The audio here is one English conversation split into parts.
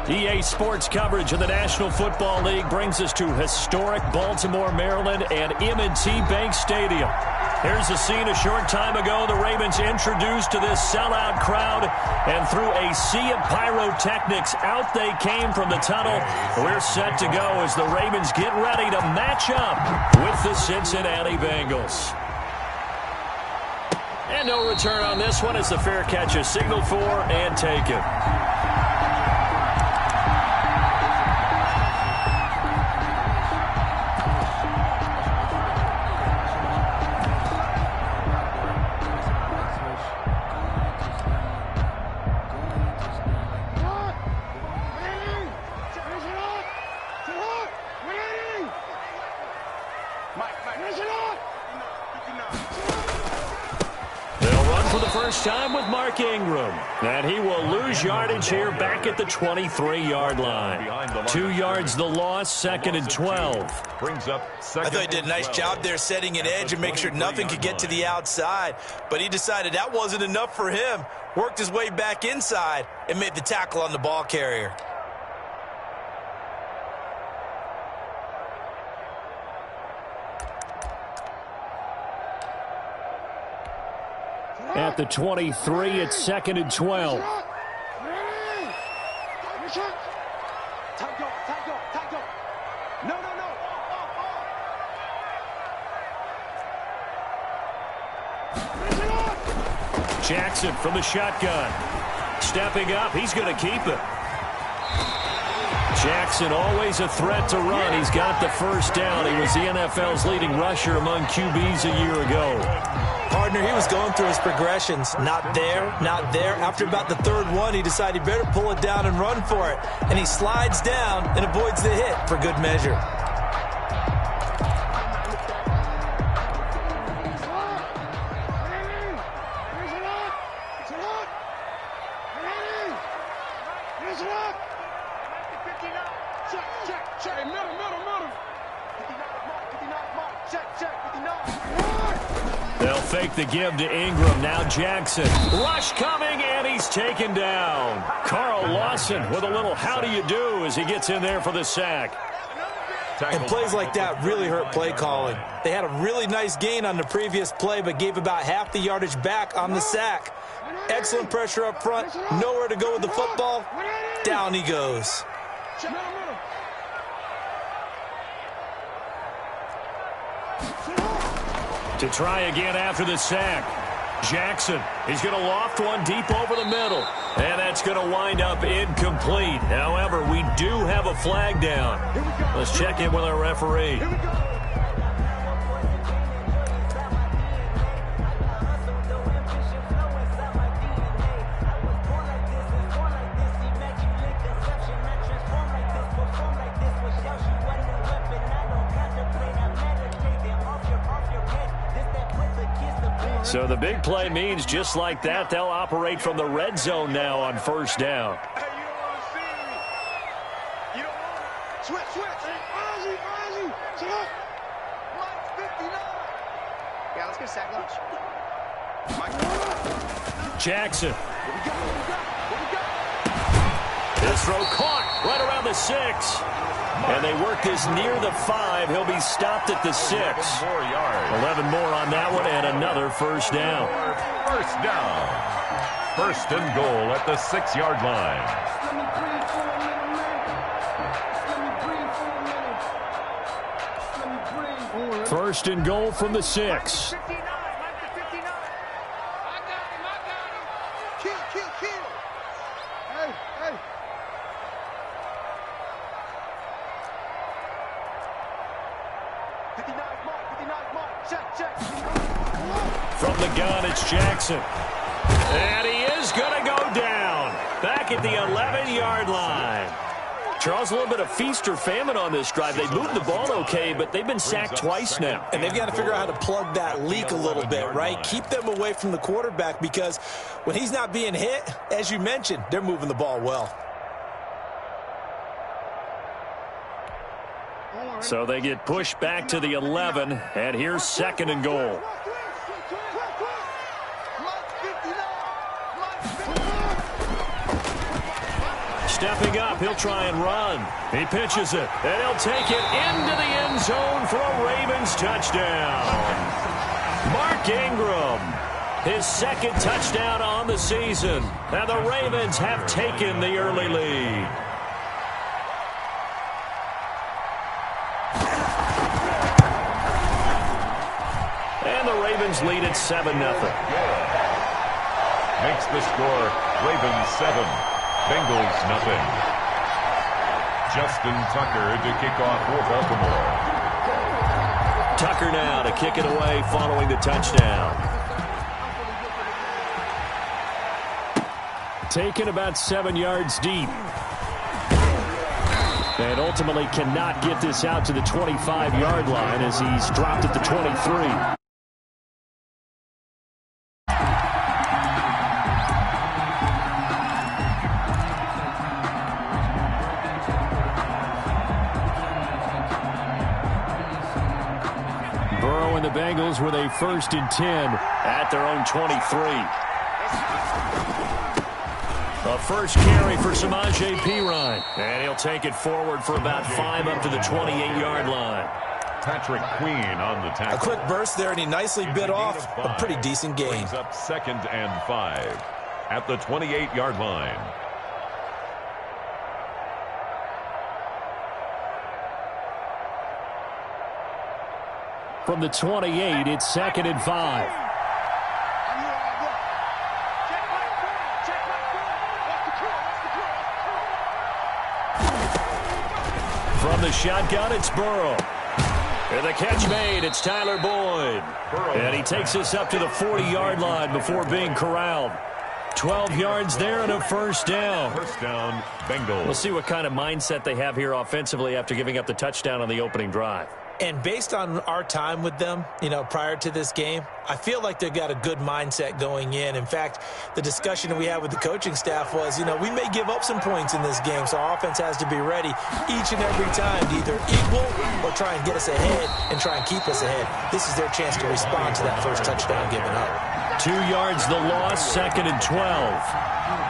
EA Sports coverage of the National Football League brings us to historic Baltimore, Maryland, and M&T Bank Stadium. Here's a scene a short time ago. The Ravens introduced to this sellout crowd, and through a sea of pyrotechnics, out they came from the tunnel. We're set to go as the Ravens get ready to match up with the Cincinnati Bengals. And no return on this one as the fair catch is signaled for and taken. Time with Mark Ingram, and he will lose yardage here back at the 23-yard line. 2 yards the loss, 2nd and 12. Brings up second. I thought he did a nice job there setting an edge and make sure nothing could get to the outside, but he decided that wasn't enough for him. Worked his way back inside and made the tackle on the ball carrier. At the 23, it's 2nd and 12. Jackson from the shotgun. Stepping up, he's going to keep it. Jackson always a threat to run. He's got the first down. He was the NFL's leading rusher among QBs a year ago. Partner, he was going through his progressions. Not there, not there. After about the third one, he decided he better pull it down and run for it. And he slides down and avoids the hit for good measure. Fake the give to Ingram. Now Jackson. Rush coming, and he's taken down. Carl Lawson with a little how do you do as he gets in there for the sack. And plays like that really hurt play calling. They had a really nice gain on the previous play, but gave about half the yardage back on the sack. Excellent pressure up front. Nowhere to go with the football. Down he goes. To try again after the sack. Jackson, he's going to loft one deep over the middle. And that's going to wind up incomplete. However, we do have a flag down. Let's check in with our referee. So the big play means just like that, they'll operate from the red zone now on first down. Yeah, let's get a sack lunch. Jackson. His throw caught right around the 6. And they work this near the 5. He'll be stopped at the 6. 11 more on that one, and another first down. First down. First and goal at the 6-yard line. First and goal from the 6. From the gun, it's Jackson. And he is going to go down. Back at the 11-yard line. Charles, a little bit of feast or famine on this drive. They moved the ball okay, but they've been sacked twice now. And they've got to figure out how to plug that leak a little bit, right? Keep them away from the quarterback because when he's not being hit, as you mentioned, they're moving the ball well. So they get pushed back to the 11, and here's second and goal. stepping up. He'll try and run. He pitches it, and he'll take it into the end zone for a Ravens touchdown. Mark Ingram, his second touchdown on the season. And the Ravens have taken the early lead. And the Ravens lead at 7-0. Makes the score Ravens 7, Bengals nothing. Justin Tucker to kick off for Baltimore. Tucker now to kick it away following the touchdown. Taken about 7 yards deep. And ultimately cannot get this out to the 25-yard line as he's dropped at the 23. Burrow and the Bengals with a 1st and 10 at their own 23. A first carry for Samaje Perine. And he'll take it forward for about 5 up to the 28-yard line. Patrick Queen on the tackle. A quick burst there, and he nicely bit off a pretty decent gain. Brings up 2nd and 5 at the 28-yard line. From the 28, it's 2nd and 5. From the shotgun, it's Burrow. And the catch made, it's Tyler Boyd. And he takes us up to the 40-yard line before being corralled. 12 yards there and a 1st down. 1st down, Bengals. We'll see what kind of mindset they have here offensively after giving up the touchdown on the opening drive. And based on our time with them, prior to this game, I feel like they've got a good mindset going in. In fact, the discussion that we had with the coaching staff was, we may give up some points in this game, so our offense has to be ready each and every time to either equal or try and get us ahead and try and keep us ahead. This is their chance to respond to that first touchdown given up. 2 yards the loss, 2nd and 12.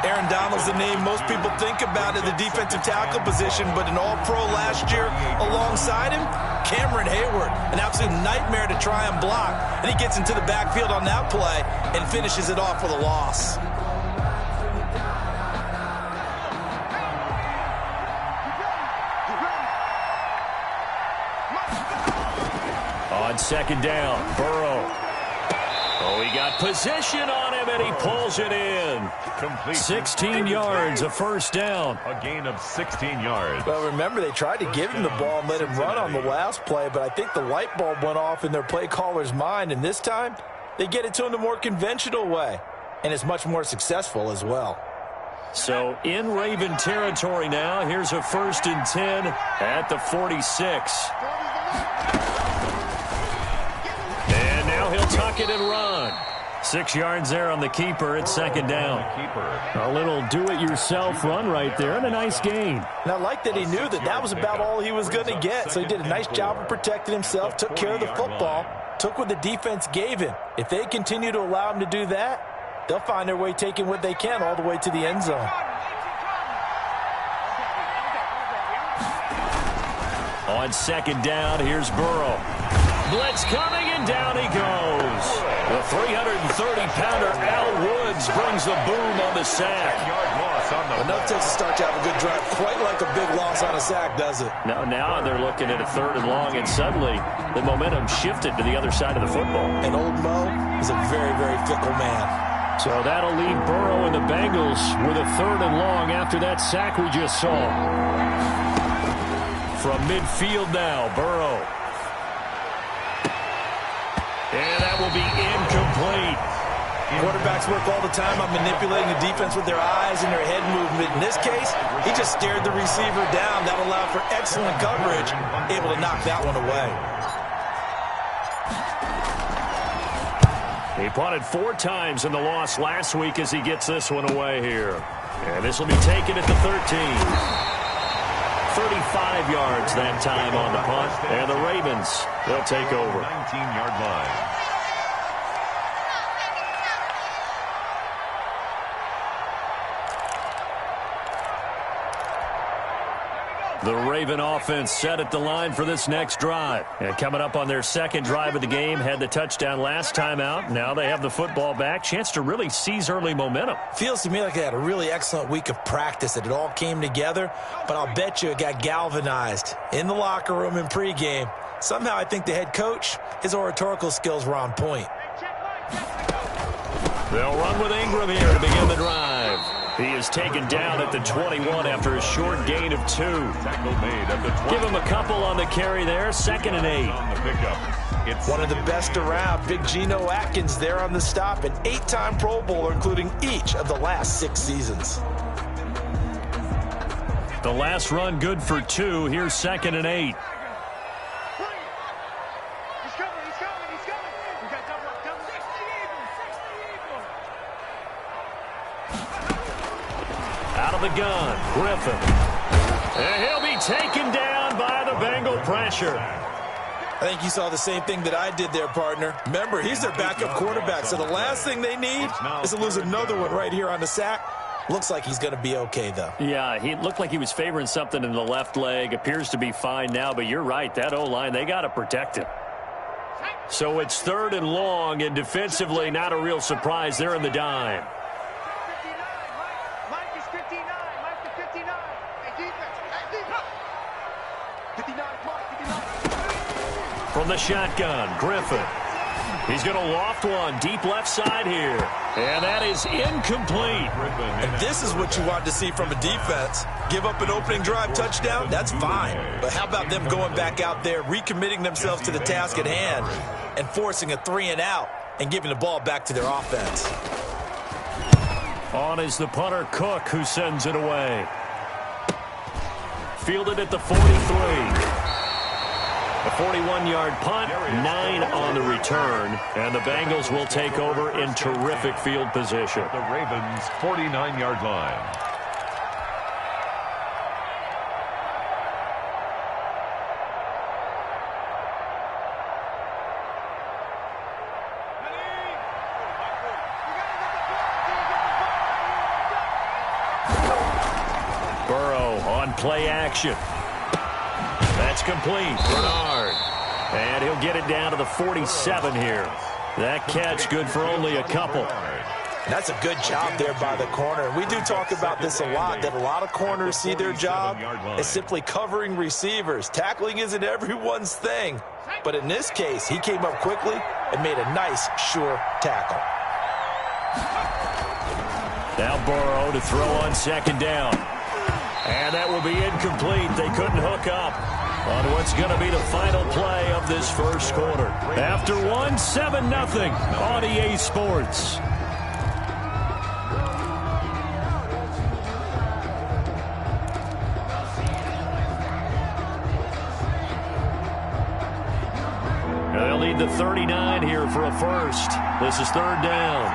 Aaron Donald's the name most people think about at the defensive tackle position, but an all-pro last year alongside him, Cameron Hayward, an absolute nightmare to try and block. And he gets into the backfield on that play and finishes it off with a loss. On 2nd down, Burrow. Oh, he got position on him, and he pulls it in. Complete. 16 yards, a 1st down. A gain of 16 yards. Well, remember, they tried to give him the ball and let him run on the last play, but I think the light bulb went off in their play caller's mind, and this time they get it to him the more conventional way, and it's much more successful as well. So in Raven territory now, here's a 1st and 10 at the 46. And now he'll tuck it and run. 6 yards there on the keeper at 2nd down. A little do-it-yourself run right there and a nice gain. And I like that he knew that that was about all he was going to get. So he did a nice job of protecting himself, took care of the football, took what the defense gave him. If they continue to allow him to do that, they'll find their way taking what they can all the way to the end zone. On 2nd down, here's Burrow. Blitz coming, and down he goes. The 330-pounder Al Woods brings the boom on the sack. Enough takes a start to have a good drive. Quite like a big loss on a sack, does it? Now they're looking at a 3rd and long, and suddenly the momentum shifted to the other side of the football. And old Mo is a very, very fickle man. So that'll leave Burrow and the Bengals with a 3rd and long after that sack we just saw. From midfield now, Burrow. And that will be incomplete. Quarterbacks work all the time on manipulating the defense with their eyes and their head movement. In this case, he just stared the receiver down. That allowed for excellent coverage, able to knock that one away. He punted 4 times in the loss last week as he gets this one away here. And this will be taken at the 13. 35 yards that time on the punt. And the Ravens, they'll take over. 19-yard line. The Raven offense set at the line for this next drive. And coming up on their second drive of the game, had the touchdown last time out. Now they have the football back. Chance to really seize early momentum. Feels to me like they had a really excellent week of practice. It all came together, but I'll bet you it got galvanized in the locker room in pregame. Somehow I think the head coach, his oratorical skills were on point. They'll run with Ingram here to begin the drive. He is taken down at the 21 after a short gain of 2. Tackle made at the 20. Give him a couple on the carry there. 2nd and 8. On the pickup. It's one of the best around. Big Geno Atkins there on the stop. An 8-time Pro Bowler, including each of the last 6 seasons. The last run good for 2. Here's 2nd and 8. Out of the gun, Griffin. And he'll be taken down by the Bengal pressure. I think you saw the same thing that I did there, partner. Remember, he's their backup quarterback, so the last thing they need is to lose another one right here on the sack. Looks like he's going to be okay, though. Yeah, he looked like he was favoring something in the left leg. Appears to be fine now, but you're right. That O-line, they got to protect him. So it's 3rd and long, and defensively, not a real surprise. They're in the dime. From the shotgun, Griffin. He's going to loft one deep left side here. And that is incomplete. And this is what you want to see from a defense. Give up an opening drive touchdown, that's fine. But how about them going back out there, recommitting themselves to the task at hand, and forcing a 3-and-out and giving the ball back to their offense. On is the punter, Cook, who sends it away. Fielded at the 43. A 41-yard punt, 9 on the return, and the Bengals will take over in terrific field position. The Ravens' 49-yard line. Burrow on play action. That's complete. Bernard. And he'll get it down to the 47 here. That catch good for only a couple. That's a good job there by the corner. We do talk about this a lot, that a lot of corners see their job as simply covering receivers. Tackling isn't everyone's thing. But in this case, he came up quickly and made a nice, sure tackle. Now Burrow to throw on 2nd down. And that will be incomplete. They couldn't hook up on what's going to be the final play of this first quarter. After 7-0 on EA Sports. They'll need the 39 here for a first. This is 3rd down.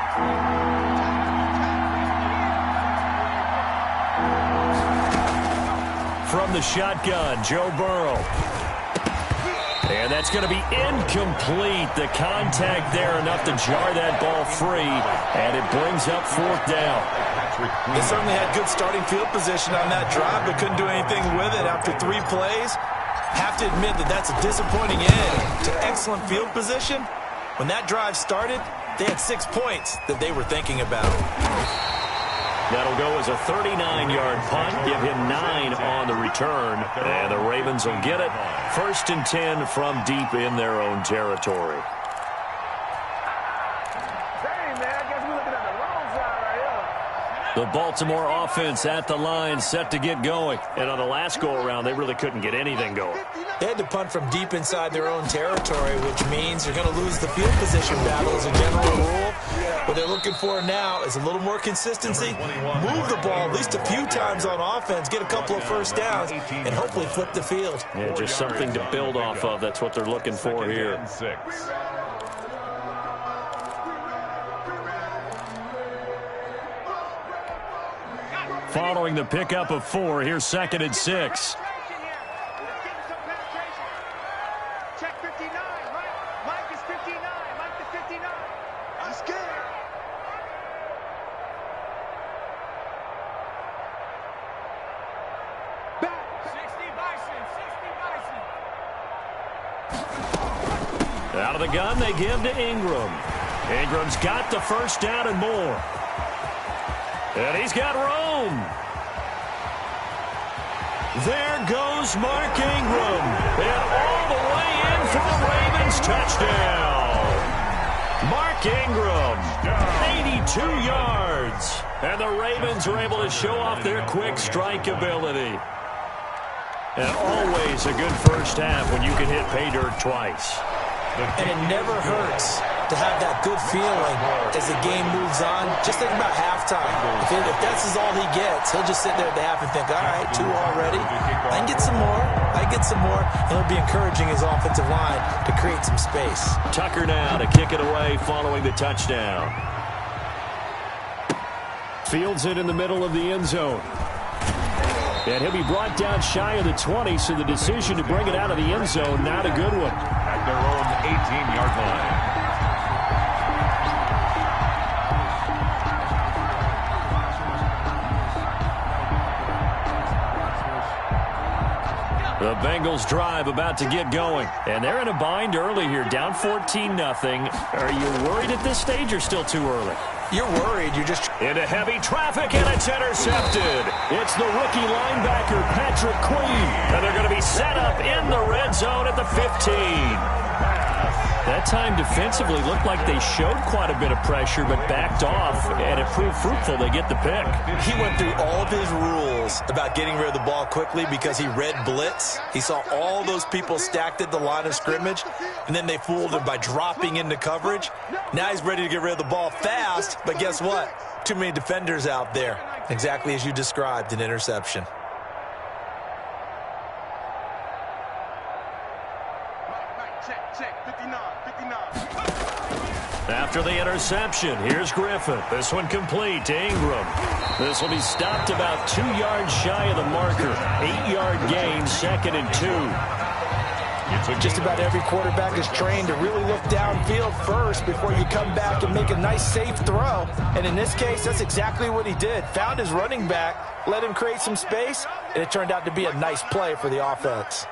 From the shotgun, Joe Burrow. And that's going to be incomplete. The contact there enough to jar that ball free, and it brings up 4th down. They certainly had good starting field position on that drive, but couldn't do anything with it after 3 plays. Have to admit that that's a disappointing end to excellent field position. When that drive started, they had 6 points that they were thinking about. That'll go as a 39-yard punt, give him 9 on the return, and the Ravens will get it. 1st and 10 from deep in their own territory. The Baltimore offense at the line, set to get going. And on the last go-around, they really couldn't get anything going. They had to punt from deep inside their own territory, which means you're going to lose the field position battle as a general rule. What they're looking for now is a little more consistency. Move the ball at least a few times on offense, get a couple of first downs, and hopefully flip the field. Yeah, just something to build off of. That's what they're looking for here. Following the pickup of 4, here's 2nd and 6. Check 59, Mike is 59, Mike the 59. I'm scared. Back. 60, Out of the gun, they give to Ingram. Ingram's got the first down and more. And he's got room. There goes Mark Ingram. And all the way in for the Ravens touchdown. Mark Ingram, 82 yards. And the Ravens are able to show off their quick strike ability. And always a good first half when you can hit pay dirt twice. And it never hurts to have that good feeling as the game moves on. Just think about halftime. If that's all he gets, he'll just sit there at the half and think, all right, 2 already. I can get some more. I get some more. And he'll be encouraging his offensive line to create some space. Tucker now to kick it away following the touchdown. Fields it in the middle of the end zone. And he'll be brought down shy of the 20, so the decision to bring it out of the end zone, not a good one. At their own 18-yard line. The Bengals drive about to get going. And they're in a bind early here, down 14-0. Are you worried at this stage or still too early? You're worried. You're just into heavy traffic, and it's intercepted. It's the rookie linebacker, Patrick Queen. And they're going to be set up in the red zone at the 15. That time defensively looked like they showed quite a bit of pressure but backed off, and it proved fruitful. They get the pick. He went through all of his rules about getting rid of the ball quickly because he read blitz. He saw all those people stacked at the line of scrimmage, and then they fooled him by dropping into coverage. Now he's ready to get rid of the ball fast, but guess what? Too many defenders out there. Exactly as you described, an interception. After the interception, here's Griffin. This one complete to Ingram. This will be stopped about 2 yards shy of the marker. 8-yard gain, 2nd and 2. Just about every quarterback is trained to really look downfield first before you come back and make a nice, safe throw. And in this case, that's exactly what he did. Found his running back, let him create some space, and it turned out to be a nice play for the offense.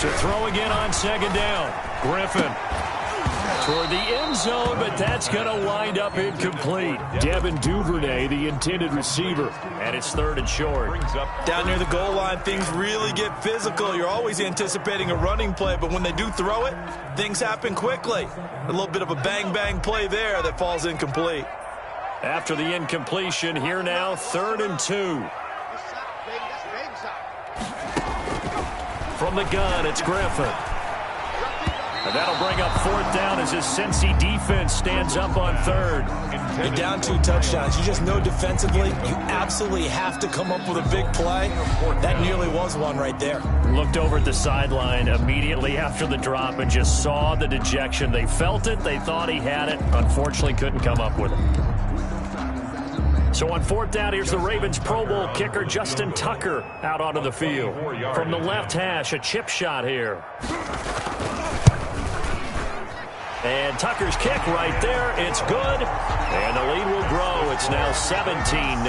To throw again on 2nd down. Griffin toward the end zone, but that's going to wind up incomplete. Devin Duvernay, the intended receiver, and it's 3rd and short. Down near the goal line, things really get physical. You're always anticipating a running play, but when they do throw it, things happen quickly. A little bit of a bang-bang play there that falls incomplete. After the incompletion, here now, 3rd and 2. From the gun, it's Griffin. And that'll bring up 4th down as his Cincy defense stands up on 3rd. You're down 2 touchdowns. You just know defensively you absolutely have to come up with a big play. That nearly was one right there. Looked over at the sideline immediately after the drop and just saw the dejection. They felt it. They thought he had it. Unfortunately, couldn't come up with it. So on 4th down, here's the Ravens Pro Bowl kicker, Justin Tucker, out onto the field. From the left hash, a chip shot here. And Tucker's kick right there. It's good. And the lead will grow. It's now 17-0.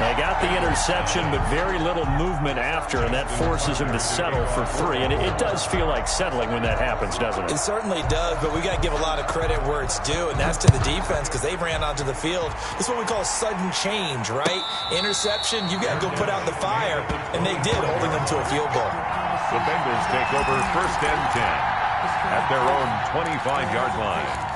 They got the interception, but very little movement after, and that forces him to settle for 3. And it does feel like settling when that happens, doesn't it? It certainly does, but we got to give a lot of credit where it's due, and that's to the defense because they ran onto the field. This is what we call sudden change, right? Interception, you got to go put out the fire, and they did, holding them to a field goal. The Bengals take over 1st and 10 at their own 25-yard line.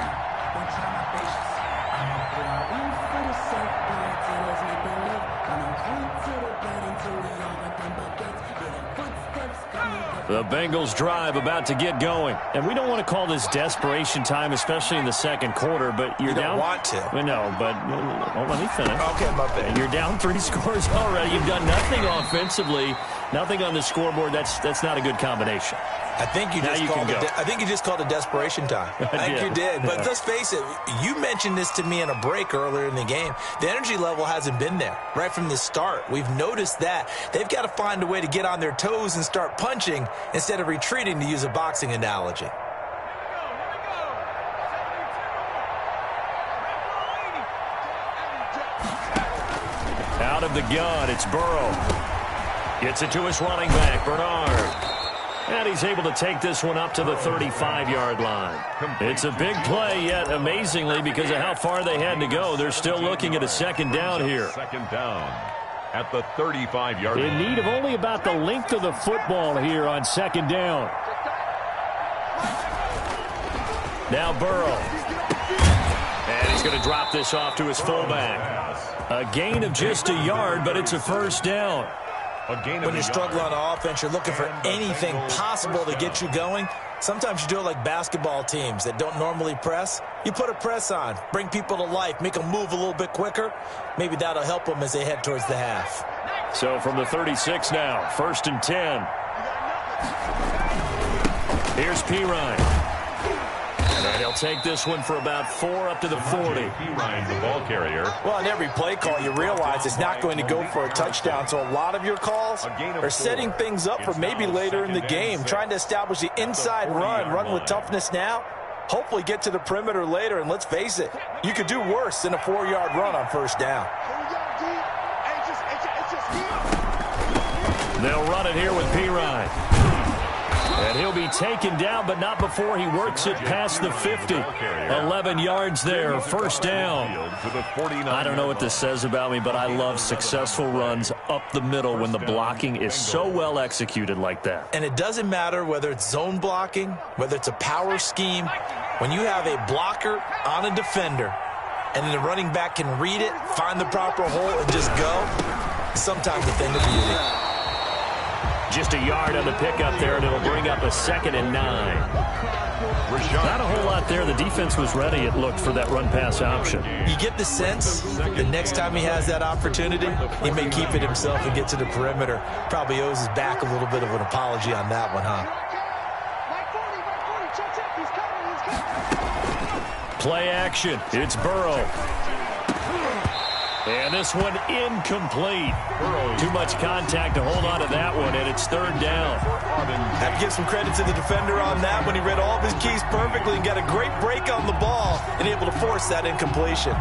The Bengals drive about to get going. And we don't want to call this desperation time, especially in the 2nd quarter, but you're down. You don't want to. Well, no, but let me finish. Okay, my bad. You're down 3 scores already. You've done nothing offensively, nothing on the scoreboard. That's not a good combination. I think you just called it desperation time. I think you did. But let's face it, you mentioned this to me in a break earlier in the game. The energy level hasn't been there right from the start. We've noticed that. They've got to find a way to get on their toes and start punching instead of retreating, to use a boxing analogy. Out of the gun, it's Burrow. Gets it to his running back, Bernard. And he's able to take this one up to the 35-yard line. It's a big play, yet amazingly, because of how far they had to go, they're still looking at a second down here. Second down at the 35-yard line. In need of only about the length of the football here on second down. Now Burrow. And he's going to drop this off to his fullback. A gain of just a yard, but it's a first down. When you're struggling on offense, you're looking for anything possible to get you going. Sometimes you do it like basketball teams that don't normally press. You put a press on, bring people to life, make them move a little bit quicker. Maybe that'll help them as they head towards the half. So from the 36 now, 1st and 10. Here's Pirine. And he'll take this one for about 4 up to the 40. Pirine, the ball carrier. Well, on every play call, you realize it's not going to go for a touchdown. So a lot of your calls are setting things up for maybe later in the game, trying to establish the inside run with toughness now. Hopefully get to the perimeter later, and let's face it, you could do worse than a 4-yard run on first down. They'll run it here with Pirine. And he'll be taken down, but not before he works it past the 50. 11 yards there, first down. I don't know what this says about me, but I love successful runs up the middle when the blocking is so well executed like that. And it doesn't matter whether it's zone blocking, whether it's a power scheme. When you have a blocker on a defender, and then the running back can read it, find the proper hole, and just go, sometimes a thing of beauty. Just a yard on the pickup there, and it'll bring up a 2nd and 9. Not a whole lot there. The defense was ready, it looked, for that run-pass option. You get the sense the next time he has that opportunity, he may keep it himself and get to the perimeter. Probably owes his back a little bit of an apology on that one, huh? Play action. It's Burrow. And this one incomplete. Too much contact to hold on to that one, and it's 3rd down. Have to give some credit to the defender on that when he read all of his keys perfectly and got a great break on the ball and able to force that incompletion.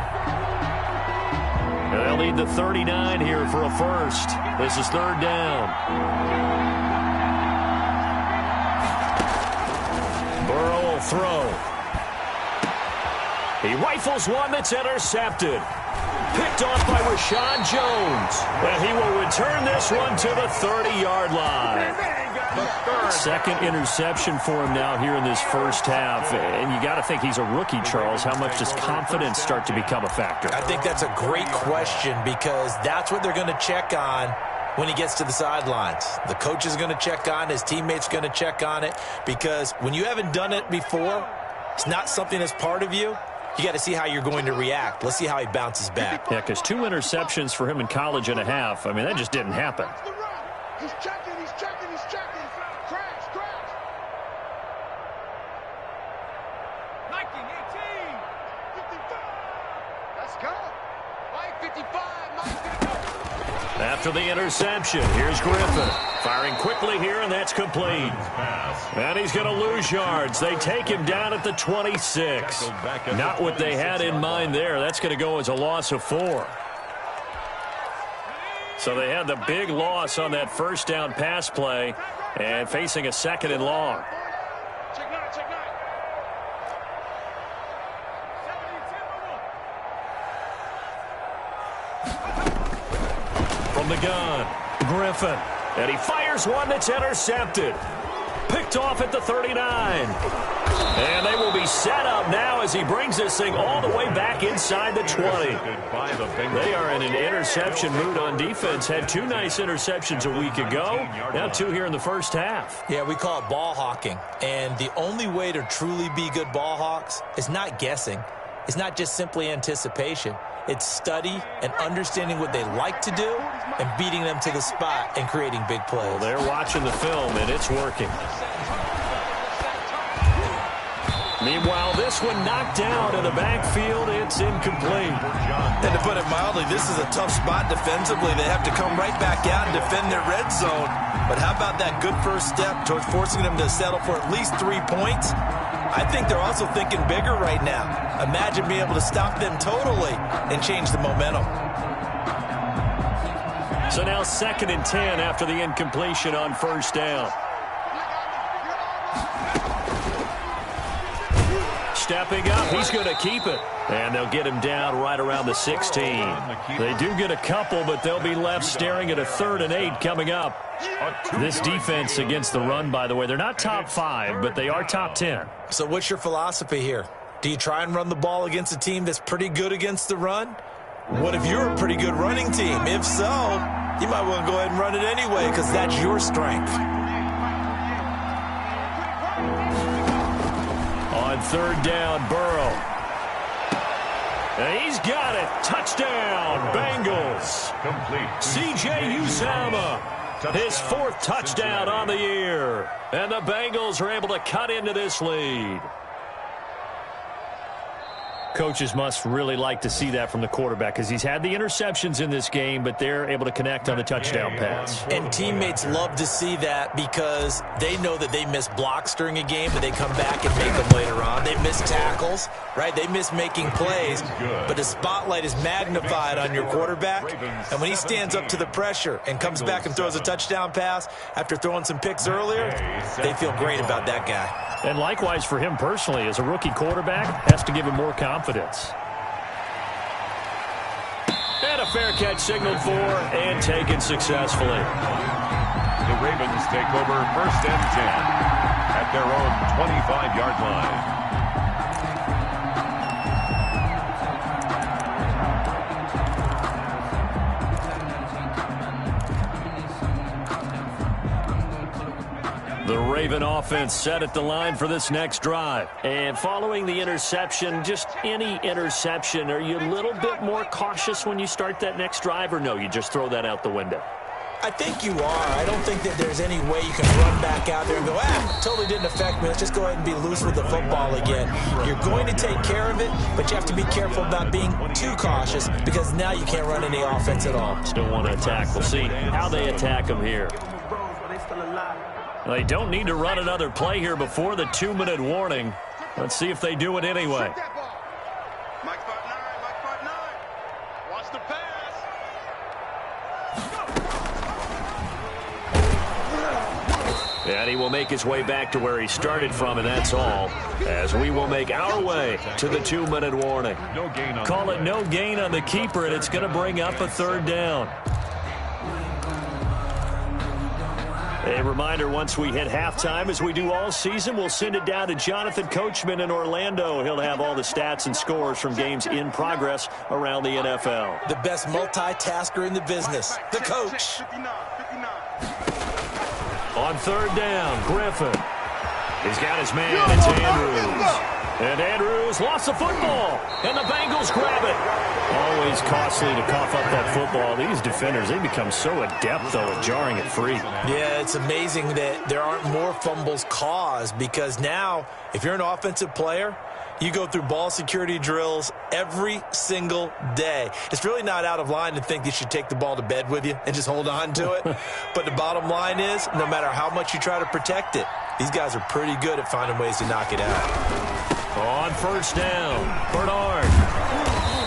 And they'll need the 39 here for a first. This is 3rd down. Burrow will throw. He rifles one that's intercepted. Picked off by Rashad Jones. And he will return this one to the 30-yard line. 2nd interception for him now here in this first half. And you got to think he's a rookie, Charles. How much does confidence start to become a factor? I think that's a great question because that's what they're going to check on when he gets to the sidelines. The coach is going to check on, his teammates going to check on it, because when you haven't done it before, it's not something that's part of you. You got to see how you're going to react. Let's see how he bounces back. Yeah, because 2 interceptions for him in college and a half. I mean, that just didn't happen. He's checking, he's checking, he's checking. Crash, crash. Nike 18. 55. Let's go. Mike 55. Mike's going to go. After the interception, here's Griffin. Firing quickly here, and that's complete. And he's going to lose yards. They take him down at the 26. Not what they had in mind there. That's going to go as a loss of 4. So they had the big loss on that first down pass play and facing a 2nd and long. Check 9, check 9. From the gun, Griffin. And he fires one that's intercepted. Picked off at the 39. And they will be set up now as he brings this thing all the way back inside the 20. They are in an interception mood on defense. Had 2 nice interceptions a week ago. Now 2 here in the first half. Yeah, we call it ball hawking. And the only way to truly be good ball hawks is not guessing. It's not just simply anticipation. It's study and understanding what they like to do and beating them to the spot and creating big plays. Well, they're watching the film, and it's working. Meanwhile, this one knocked down in the backfield. It's incomplete. And to put it mildly, this is a tough spot defensively. They have to come right back out and defend their red zone. But how about that good first step towards forcing them to settle for at least 3 points? I think they're also thinking bigger right now. Imagine being able to stop them totally and change the momentum. So now 2nd and 10 after the incompletion on first down. stepping up. He's going to keep it. And they'll get him down right around the 16. They do get a couple, but they'll be left staring at a 3rd and 8 coming up. This defense against the run, by the way, they're not top 5, but they are top 10. So what's your philosophy here? Do you try and run the ball against a team that's pretty good against the run? What if you're a pretty good running team? If so, you might want to go ahead and run it anyway because that's your strength. On 3rd down, Burrow. And he's got it. Touchdown, Bengals. Complete. C.J. Uzomah, his 4th touchdown on the year. And the Bengals are able to cut into this lead. Coaches must really like to see that from the quarterback because he's had the interceptions in this game, but they're able to connect on the touchdown pass. And teammates love to see that because they know that they miss blocks during a game, but they come back and make them later on. They miss tackles, right? They miss making plays, but the spotlight is magnified on your quarterback. And when he stands up to the pressure and comes back and throws a touchdown pass after throwing some picks earlier, they feel great about that guy. And likewise for him personally, as a rookie quarterback, has to give him more confidence. And a fair catch signaled for and taken successfully. The Ravens take over 1st and 10 at their own 25-yard line. The Raven offense set at the line for this next drive. And following the interception, just any interception, are you a little bit more cautious when you start that next drive, or no, you just throw that out the window? I think you are. I don't think that there's any way you can run back out there and go, totally didn't affect me. Let's just go ahead and be loose with the football again. You're going to take care of it, but you have to be careful about being too cautious because now you can't run any offense at all. Still want to attack. We'll see how they attack them here. They don't need to run another play here before the 2-minute warning. Let's see if they do it anyway. Mike 5-9, Mike 5-9. Watch the pass. And he will make his way back to where he started from, and that's all. As we will make our way to the 2-minute warning. Call it no gain on the keeper, and it's going to bring up a 3rd down. A reminder, once we hit halftime, as we do all season, we'll send it down to Jonathan Coachman in Orlando. He'll have all the stats and scores from games in progress around the NFL. The best multitasker in the business, the coach. 59. On 3rd down, Griffin. He's got his man, it's Andrews. And Andrews lost the football, and the Bengals grab it. Always costly to cough up that football. These defenders, they become so adept, though, at jarring it free. Yeah, it's amazing that there aren't more fumbles caused because now, if you're an offensive player, you go through ball security drills every single day. It's really not out of line to think you should take the ball to bed with you and just hold on to it. But the bottom line is, no matter how much you try to protect it, these guys are pretty good at finding ways to knock it out. On 1st down, Bernard.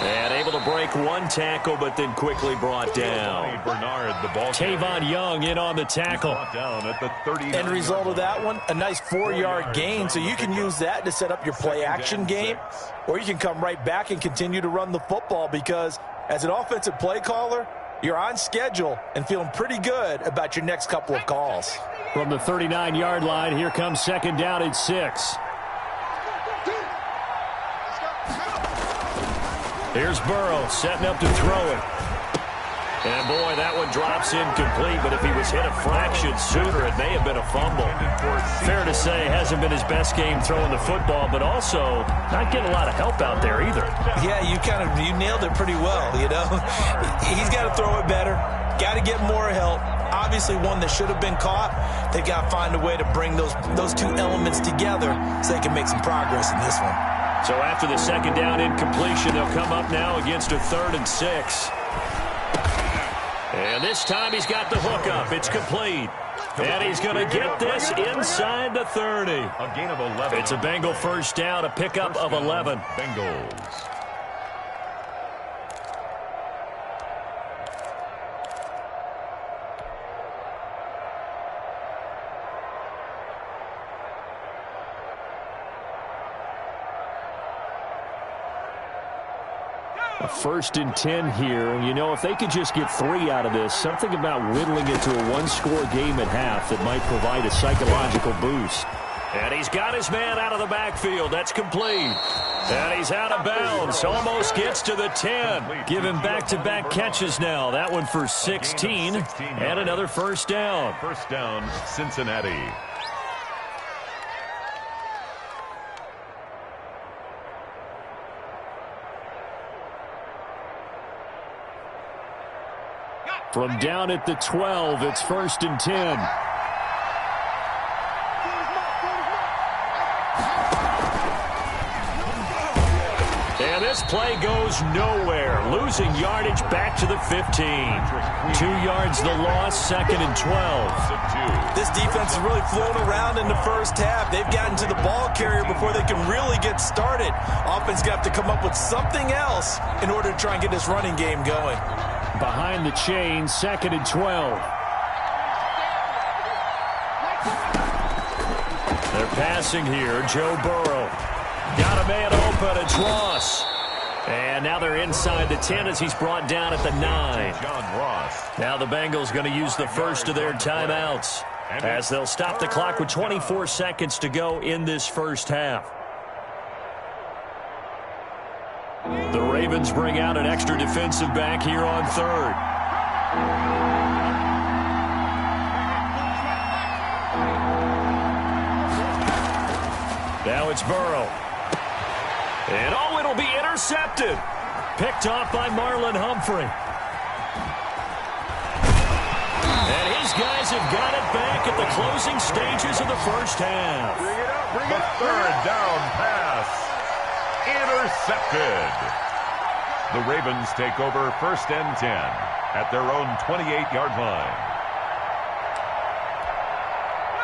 And able to break one tackle, but then quickly brought down. Bernard, the ball. Tavon Young in on the tackle. Down at the 30. End result of that one, a nice 4-yard gain, so you can use that to set up your play-action game, or you can come right back and continue to run the football because as an offensive play caller, you're on schedule and feeling pretty good about your next couple of calls. From the 39-yard line, here comes 2nd down and 6. Here's Burrow setting up to throw it. And, boy, that one drops incomplete, but if he was hit a fraction sooner, it may have been a fumble. Fair to say, hasn't been his best game throwing the football, but also not getting a lot of help out there either. Yeah, you nailed it pretty well, you know. He's got to throw it better, got to get more help. Obviously one that should have been caught. They've got to find a way to bring those two elements together so they can make some progress in this one. So after the 2nd down incompletion, they'll come up now against a 3rd and 6. And this time he's got the hook up. It's complete. And he's going to get this inside the 30. A gain of 11. It's a Bengal 1st down, a pickup of 11. Bengals. A 1st and 10 here, and you know, if they could just get 3 out of this, something about whittling it to a one-score game at half that might provide a psychological boost. And he's got his man out of the backfield. That's complete. And he's out of bounds. Almost gets to the 10. Give him back-to-back catches now. That one for 16, and another first down. First down, Cincinnati. From down at the 12, it's 1st and 10. And this play goes nowhere. Losing yardage back to the 15. 2 yards the loss, 2nd and 12. This defense has really flown around in the first half. They've gotten to the ball carrier before they can really get started. Offense going to have to come up with something else in order to try and get this running game going. Behind the chain, 2nd and 12. They're passing here. Joe Burrow. Got a man open. It's Ross. And now they're inside the 10 as he's brought down at the 9. John Ross. Now the Bengals going to use the first of their timeouts as they'll stop the clock with 24 seconds to go in this first half. The Ravens bring out an extra defensive back here on 3rd. Now it's Burrow. And oh, it'll be intercepted. Picked off by Marlon Humphrey. And his guys have got it back at the closing stages of the first half. Bring it up, bring it up. Third down pass. Intercepted. The Ravens take over 1st and 10 at their own 28-yard line.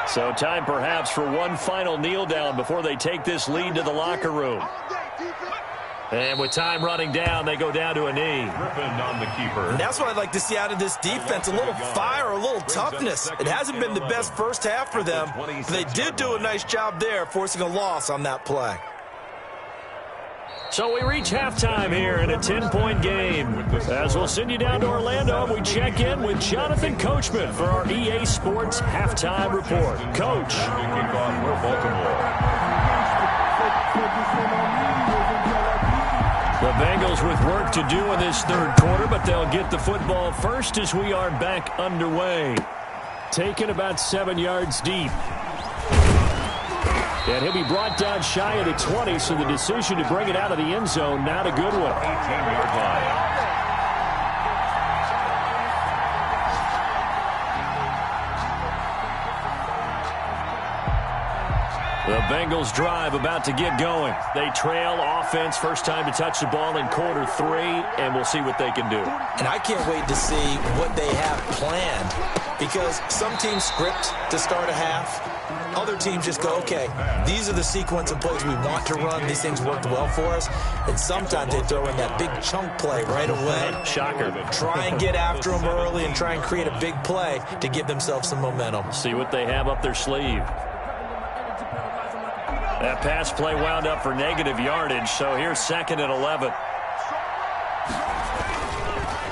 So time perhaps for one final kneel down before they take this lead to the locker room. And with time running down, they go down to a knee. Griffin on the keeper. And that's what I'd like to see out of this defense, a little fire, a little toughness. It hasn't been the best first half for them, but they did do a nice job there, forcing a loss on that play. So we reach halftime here in a 10-point game. As we'll send you down to Orlando, we check in with Jonathan Coachman for our EA Sports Halftime Report. Coach. The Bengals with work to do in this third quarter, but they'll get the football first as we are back underway. Taken about 7 yards deep. And he'll be brought down shy of the 20, so the decision to bring it out of the end zone, not a good one. 18-yard line. The Bengals drive about to get going. They trail offense, first time to touch the ball in quarter 3, and we'll see what they can do. And I can't wait to see what they have planned, because some teams script to start a half. Other teams just go, okay, these are the sequence of plays we want to run. These things worked well for us. And sometimes they throw in that big chunk play right away. Shocker. Try and get after them early and try and create a big play to give themselves some momentum. See what they have up their sleeve. That pass play wound up for negative yardage, so here's 2nd and 11.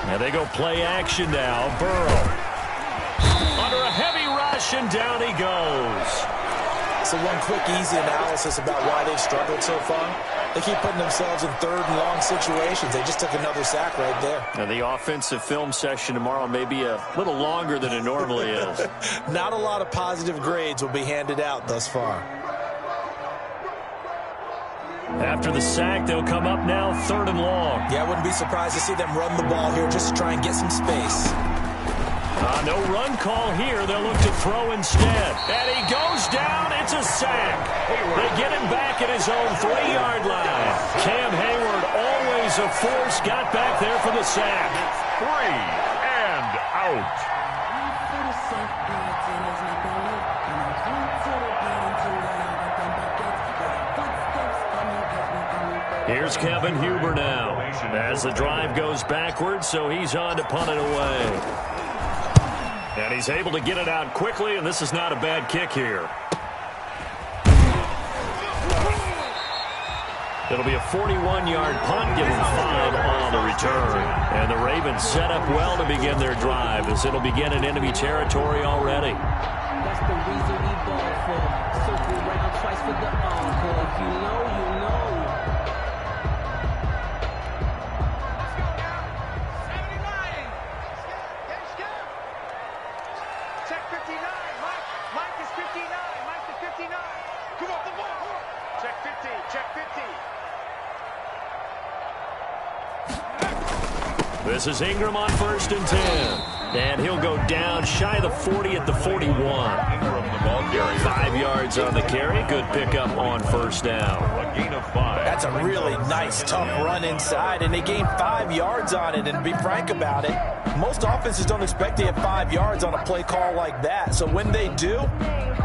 Now they go play action now. Burrow. Under a heavy rush, and down he goes. So one quick, easy analysis about why they've struggled so far. They keep putting themselves in 3rd and long situations. They just took another sack right there. Now the offensive film session tomorrow may be a little longer than it normally is. Not a lot of positive grades will be handed out thus far. After the sack, they'll come up now 3rd and long. Yeah, I wouldn't be surprised to see them run the ball here just to try and get some space. No run call here. They'll look to throw instead. And he goes down. It's a sack. They get him back at his own 3-yard line. Cam Hayward, always a force, got back there for the sack. 3 and out. Here's Kevin Huber now as the drive goes backwards, so he's on to punt it away. And he's able to get it out quickly, and this is not a bad kick here. It'll be a 41-yard punt, give them 5 on the return. And the Ravens set up well to begin their drive as it'll begin in enemy territory already. That's the reason we ball for. Circle around twice for the encore. If you know, you know. Let's go now. 79. Check 59. Mike is 59. Mike is 59. Come on, the ball. Check 50. Check 50. This is Ingram on 1st and 10. And he'll go down shy of the 40 at the 41. Ingram, the ball carrier. 5 yards on the carry. Good pickup on 1st down. A gain of 5. That's a really nice, tough run inside, and they gained 5 yards on it. And to be frank about it, most offenses don't expect to get 5 yards on a play call like that. So when they do,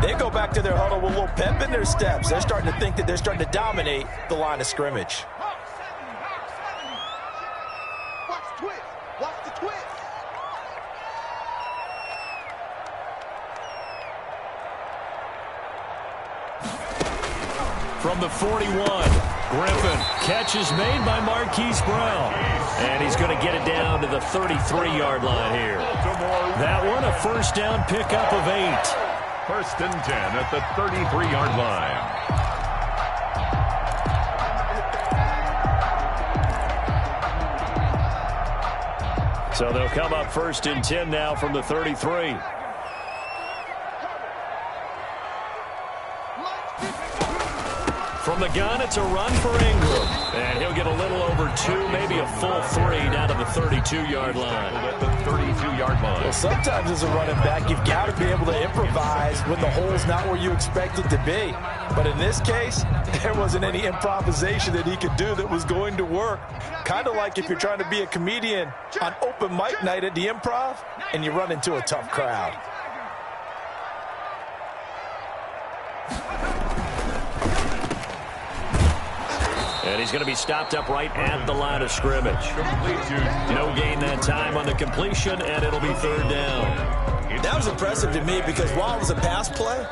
they go back to their huddle with a little pep in their steps. They're starting to think that they're starting to dominate the line of scrimmage. Watch the twist. Watch the twist. From the 41, Griffin. Catch is made by Marquise Brown. And he's going to get it down to the 33-yard line here. That one, a 1st down pickup of 8. 1st and 10 at the 33-yard line. So they'll come up 1st and 10 now from the 33. From the gun, it's a run for Ingram. And he'll get a little over 2, maybe a full 3 down to the 32-yard line. At the 32-yard line. Well, sometimes as a running back, you've got to be able to improvise when the hole's not where you expect it to be. But in this case, there wasn't any improvisation that he could do that was going to work. Kind of like if you're trying to be a comedian on open mic night at the Improv and you run into a tough crowd. And he's going to be stopped up right at the line of scrimmage. No gain that time on the completion, and it'll be 3rd down. That was impressive to me because while it was a pass play,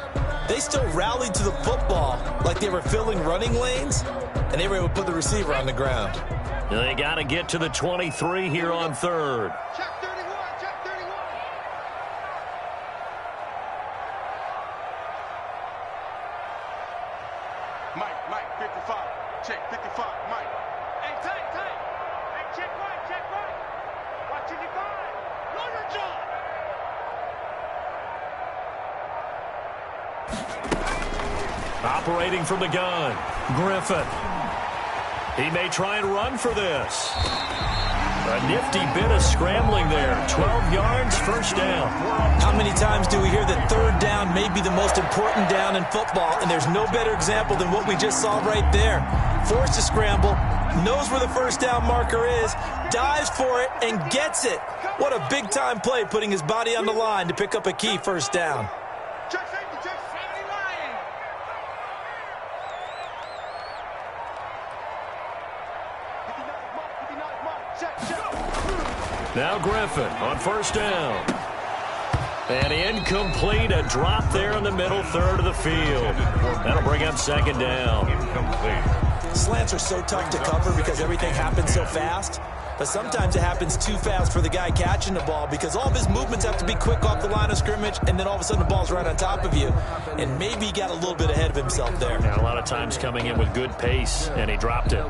they still rallied to the football like they were filling running lanes, and they were able to put the receiver on the ground. They got to get to the 23 here on 3rd. Check 31. Check 31. Mike, 55. Check 55. Mike. Hey, tight. Hey, check right. Watch your divide. Lawyer John. Operating from the gun, Griffin. He may try and run for this. A nifty bit of scrambling there. 12 yards, 1st down. How many times do we hear that 3rd down may be the most important down in football, and there's no better example than what we just saw right there. Forced to scramble, knows where the 1st down marker is, dives for it, and gets it. What a big-time play, putting his body on the line to pick up a key 1st down. Check safety. Check 79. Now Griffin on 1st down. And incomplete, a drop there in the middle 3rd of the field. That'll bring up 2nd down. Incomplete. Slants are so tough to cover because everything happens so fast. But sometimes it happens too fast for the guy catching the ball because all of his movements have to be quick off the line of scrimmage, and then all of a sudden the ball's right on top of you. And maybe he got a little bit ahead of himself there. Yeah, a lot of times coming in with good pace, and he dropped it.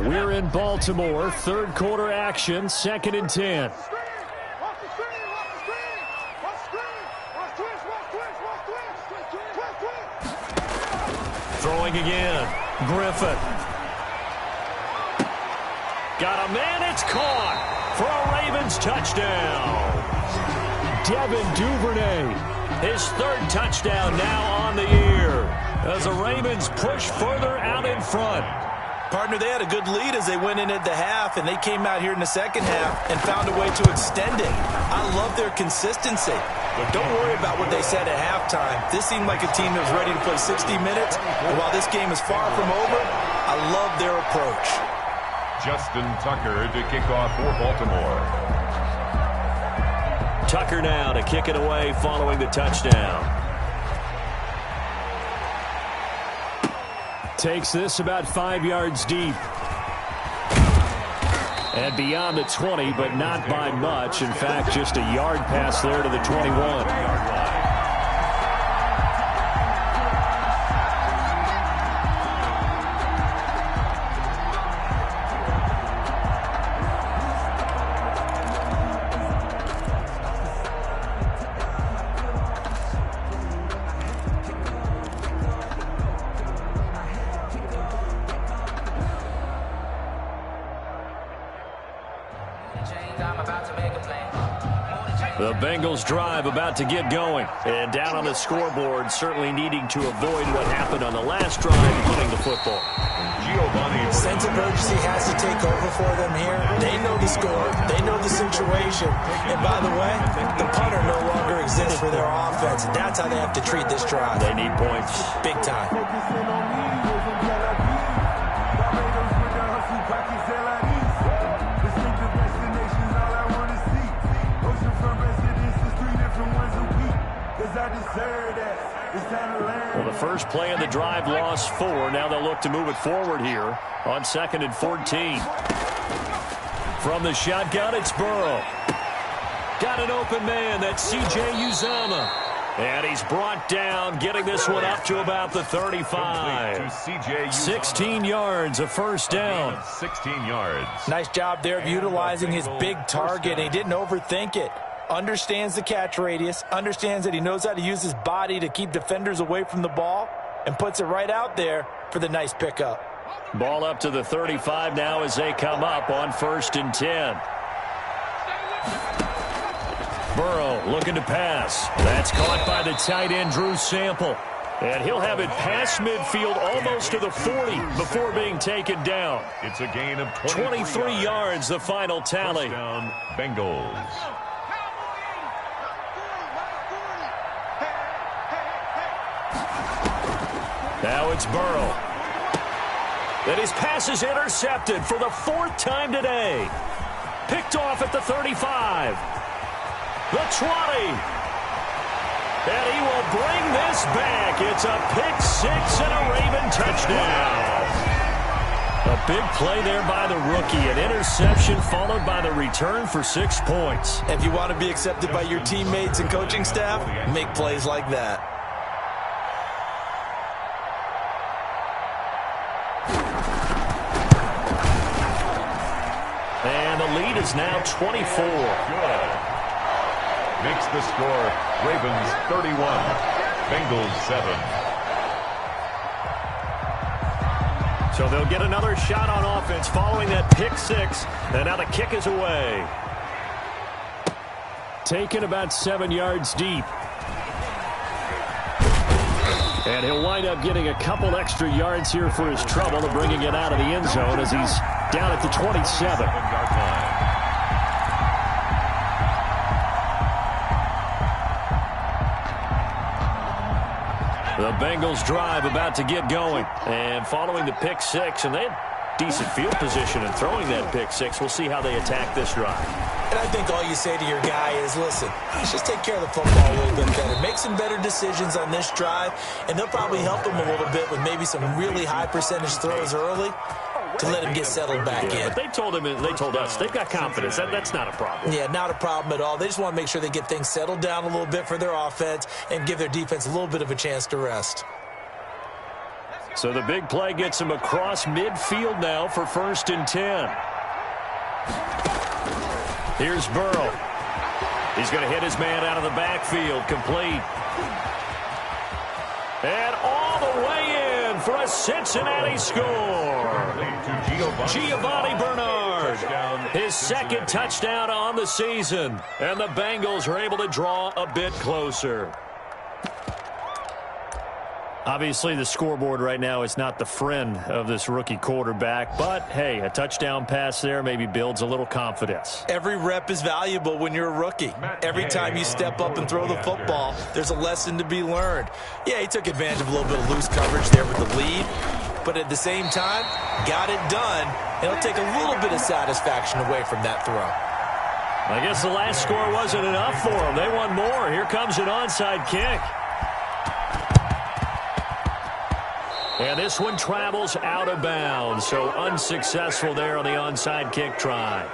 We're in Baltimore, 3rd quarter action, 2nd and 10. Throwing again, Griffin. Got a man, it's caught for a Ravens touchdown. Devin Duvernay, his 3rd touchdown now on the year as the Ravens push further out in front. Partner, they had a good lead as they went in at the half, and they came out here in the 2nd half and found a way to extend it. I love their consistency. But don't worry about what they said at halftime. This seemed like a team that was ready to play 60 minutes. And while this game is far from over, I love their approach. Justin Tucker to kick off for Baltimore. Tucker now to kick it away following the touchdown. Takes this about 5 yards deep. And beyond the 20, but not by much. In fact, just a yard pass there to the 21. The Bengals drive about to get going. And down on the scoreboard, certainly needing to avoid what happened on the last drive, putting the football. Sense of urgency has to take over for them here. They know the score. They know the situation. And by the way, the punter no longer exists for their offense. And that's how they have to treat this drive. They need points. Big time. Well, the first play of the drive lost 4. Now they'll look to move it forward here on 2nd and 14. From the shotgun, it's Burrow. Got an open man. That's C.J. Uzomah. And he's brought down, getting this one up to about the 35. 16 yards, a first down. 16 yards. Nice job there of utilizing his big target. He didn't overthink it. Understands the catch radius, understands that he knows how to use his body to keep defenders away from the ball, and puts it right out there for the nice pickup. Ball up to the 35 now as they come up on 1st and 10. Burrow looking to pass. That's caught by the tight end, Drew Sample. And he'll have it past midfield almost to the 40 before being taken down. It's a gain of 23 yards, the final tally. Touchdown, Bengals. Now it's Burrow. And his pass is intercepted for the 4th time today. Picked off at the 35. The 20. And he will bring this back. It's a pick 6 and a Raven touchdown. A big play there by the rookie. An interception followed by the return for 6 points. If you want to be accepted by your teammates and coaching staff, make plays like that. And the lead is now 24. Good. Makes the score Ravens 31, Bengals 7. So they'll get another shot on offense following that pick 6. And now the kick is away. Taken about 7 yards deep. And he'll wind up getting a couple extra yards here for his trouble to bringing it out of the end zone as he's down at the 27. The Bengals drive about to get going. And following the pick 6, and they had decent field position in throwing that pick 6. We'll see how they attack this drive. And I think all you say to your guy is, listen, let's just take care of the football a little bit better. Make some better decisions on this drive, and they'll probably help him a little bit with maybe some really high percentage throws early to let him get settled back in. But they told us, they've got confidence. That's not a problem. Yeah, not a problem at all. They just want to make sure they get things settled down a little bit for their offense and give their defense a little bit of a chance to rest. So the big play gets him across midfield now for 1st and 10. Here's Burrow. He's going to hit his man out of the backfield. Complete. And all the way in for a Cincinnati score. Giovanni Bernard. His 2nd touchdown on the season. And the Bengals are able to draw a bit closer. Obviously, the scoreboard right now is not the friend of this rookie quarterback. But, hey, a touchdown pass there maybe builds a little confidence. Every rep is valuable when you're a rookie. Every time you step up and throw the football, there's a lesson to be learned. Yeah, he took advantage of a little bit of loose coverage there with the lead. But at the same time, got it done. And it'll take a little bit of satisfaction away from that throw. I guess the last score wasn't enough for them. They want more. Here comes an onside kick. And this one travels out of bounds, so unsuccessful there on the onside kick try.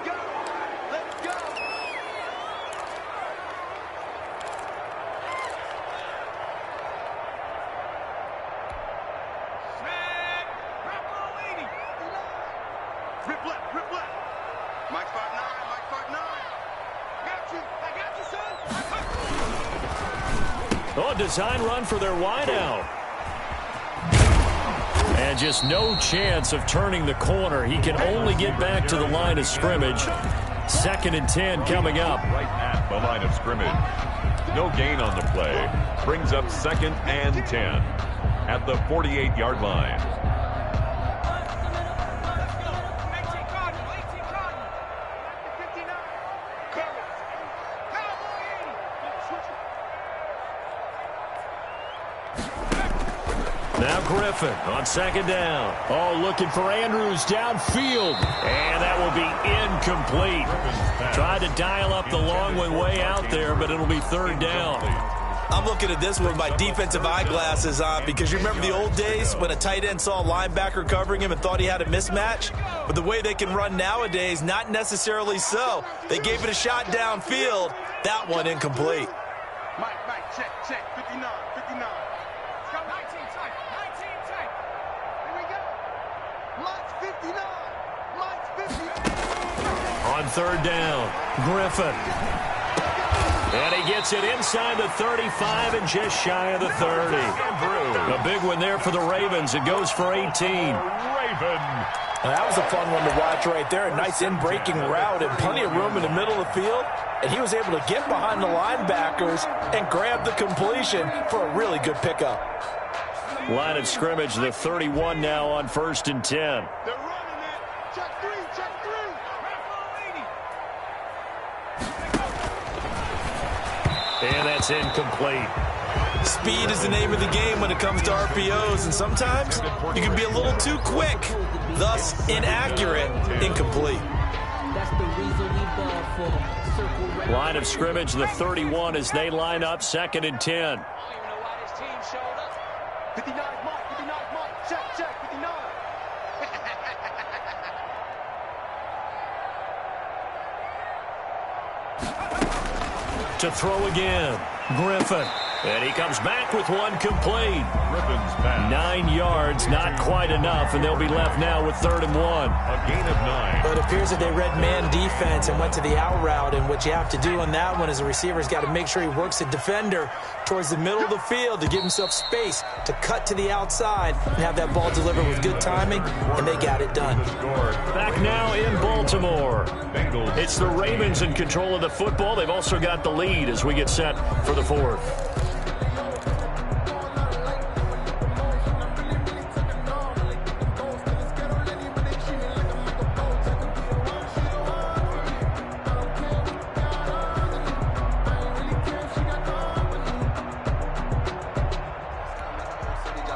Oh, design run for their wideout. And just no chance of turning the corner. He can only get back to the line of scrimmage. 2nd and 10 coming up. Right at the line of scrimmage. No gain on the play. Brings up 2nd and 10 at the 48-yard line. Now Griffin on 2nd down. Oh, looking for Andrews downfield. And that will be incomplete. Tried to dial up the long one way out there, but it'll be 3rd down. I'm looking at this with my defensive eyeglasses on because you remember the old days when a tight end saw a linebacker covering him and thought he had a mismatch? But the way they can run nowadays, not necessarily so. They gave it a shot downfield. That one incomplete. Mike, check, 59, 59. On 3rd down, Griffin. And he gets it inside the 35 and just shy of the 30. A big one there for the Ravens. It goes for 18. That was a fun one to watch right there. A nice in-breaking route and plenty of room in the middle of the field. And he was able to get behind the linebackers and grab the completion for a really good pickup. Line of scrimmage, the 31 now on 1st and 10. They're running it. Check 3, check 3. And that's incomplete. Speed is the name of the game when it comes to RPOs, and sometimes you can be a little too quick, thus inaccurate, incomplete. That's the reason we ball for circle. Line of scrimmage, the 31 as they line up 2nd and 10. I don't even know why this team showed up. 59 Mike, check, 59. To throw again, Griffin. And he comes back with one complete. Griffin's pass. 9 yards, not quite enough, and they'll be left now with 3rd and 1. A gain of 9. But it appears that they read man defense and went to the out route, and what you have to do on that one is the receiver's got to make sure he works the defender towards the middle of the field to give himself space to cut to the outside and have that ball delivered with good timing, and they got it done. Back now in Baltimore. Bengals. It's the Ravens in control of the football. They've also got the lead as we get set for the 4th.